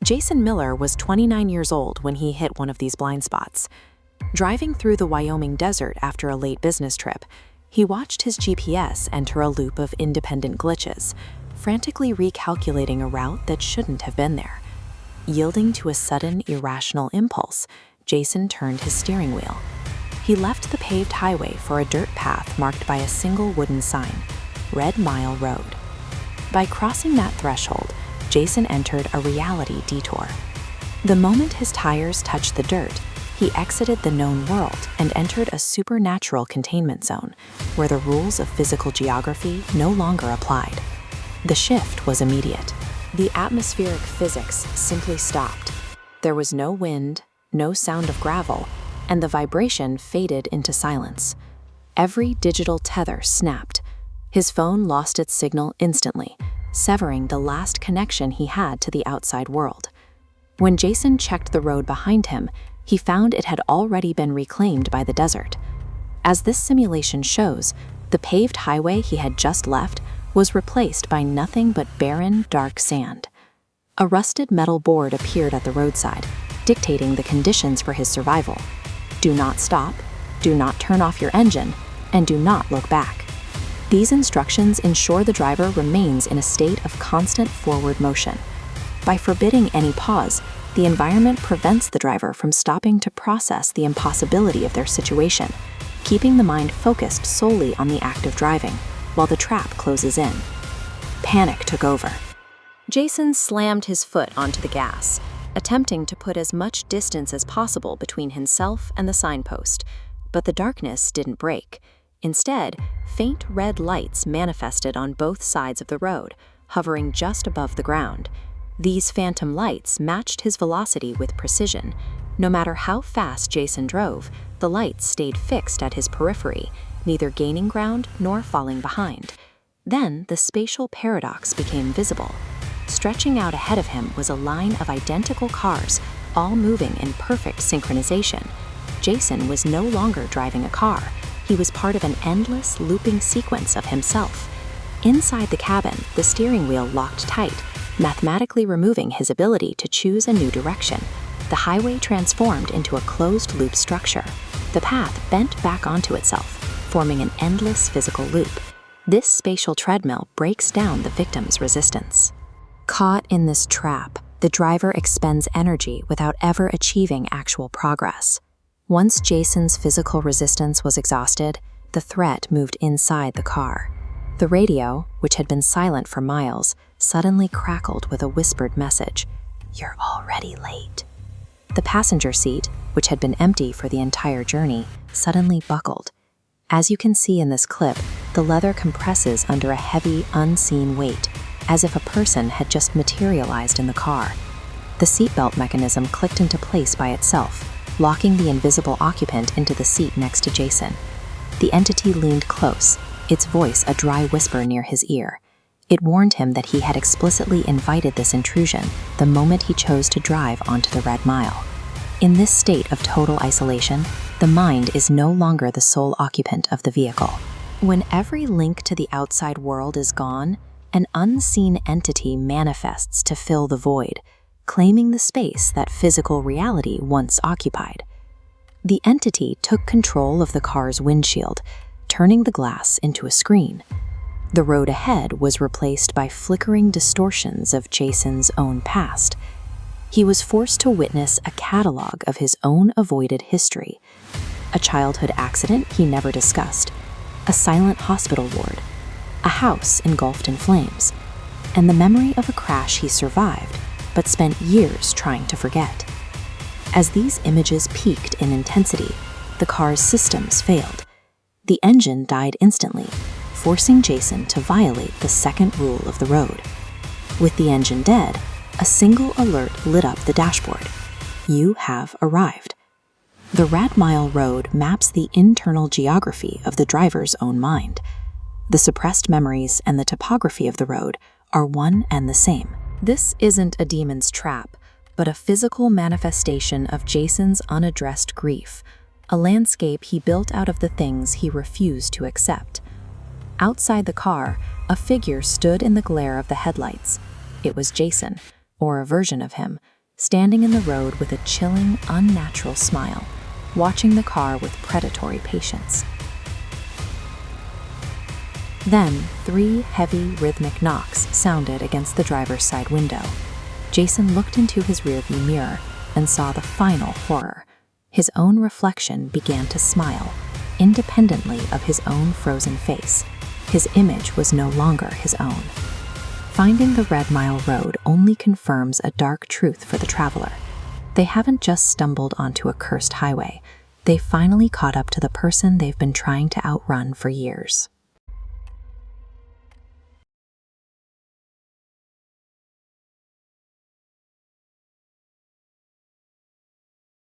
Jason Miller was 29 years old when he hit one of these blind spots. Driving through the Wyoming desert after a late business trip, he watched his GPS enter a loop of independent glitches, frantically recalculating a route that shouldn't have been there. Yielding to a sudden, irrational impulse, Jason turned his steering wheel. He left the paved highway for a dirt path marked by a single wooden sign, Red Mile Road. By crossing that threshold, Jason entered a reality detour. The moment his tires touched the dirt, he exited the known world and entered a supernatural containment zone, where the rules of physical geography no longer applied. The shift was immediate. The atmospheric physics simply stopped. There was no wind, no sound of gravel, and the vibration faded into silence. Every digital tether snapped. His phone lost its signal instantly, severing the last connection he had to the outside world. When Jason checked the road behind him, he found it had already been reclaimed by the desert. As this simulation shows, the paved highway he had just left was replaced by nothing but barren, dark sand. A rusted metal board appeared at the roadside, dictating the conditions for his survival. Do not stop, do not turn off your engine, and do not look back. These instructions ensure the driver remains in a state of constant forward motion. By forbidding any pause, the environment prevents the driver from stopping to process the impossibility of their situation, keeping the mind focused solely on the act of driving, while the trap closes in. Panic took over. Jason slammed his foot onto the gas, attempting to put as much distance as possible between himself and the signpost, but the darkness didn't break. Instead, faint red lights manifested on both sides of the road, hovering just above the ground. These phantom lights matched his velocity with precision. No matter how fast Jason drove, the lights stayed fixed at his periphery, neither gaining ground nor falling behind. Then the spatial paradox became visible. Stretching out ahead of him was a line of identical cars, all moving in perfect synchronization. Jason was no longer driving a car. He was part of an endless, looping sequence of himself. Inside the cabin, the steering wheel locked tight, mathematically removing his ability to choose a new direction. The highway transformed into a closed-loop structure. The path bent back onto itself, forming an endless physical loop. This spatial treadmill breaks down the victim's resistance. Caught in this trap, the driver expends energy without ever achieving actual progress. Once Jason's physical resistance was exhausted, the threat moved inside the car. The radio, which had been silent for miles, suddenly crackled with a whispered message, "You're already late." The passenger seat, which had been empty for the entire journey, suddenly buckled. As you can see in this clip, the leather compresses under a heavy, unseen weight, as if a person had just materialized in the car. The seatbelt mechanism clicked into place by itself, locking the invisible occupant into the seat next to Jason. The entity leaned close, its voice a dry whisper near his ear. It warned him that he had explicitly invited this intrusion the moment he chose to drive onto the Red Mile. In this state of total isolation, the mind is no longer the sole occupant of the vehicle. When every link to the outside world is gone, an unseen entity manifests to fill the void, claiming the space that physical reality once occupied. The entity took control of the car's windshield, turning the glass into a screen. The road ahead was replaced by flickering distortions of Jason's own past. He was forced to witness a catalog of his own avoided history. A childhood accident he never discussed, a silent hospital ward, a house engulfed in flames, and the memory of a crash he survived but spent years trying to forget. As these images peaked in intensity, the car's systems failed. The engine died instantly, forcing Jason to violate the second rule of the road. With the engine dead, a single alert lit up the dashboard. You have arrived. The Red Mile Road maps the internal geography of the driver's own mind. The suppressed memories and the topography of the road are one and the same. This isn't a demon's trap, but a physical manifestation of Jason's unaddressed grief, a landscape he built out of the things he refused to accept. Outside the car, a figure stood in the glare of the headlights. It was Jason, or a version of him, standing in the road with a chilling, unnatural smile, watching the car with predatory patience. Then, 3 heavy, rhythmic knocks sounded against the driver's side window. Jason looked into his rearview mirror and saw the final horror. His own reflection began to smile, independently of his own frozen face. His image was no longer his own. Finding the Red Mile Road only confirms a dark truth for the traveler. They haven't just stumbled onto a cursed highway. They finally caught up to the person they've been trying to outrun for years.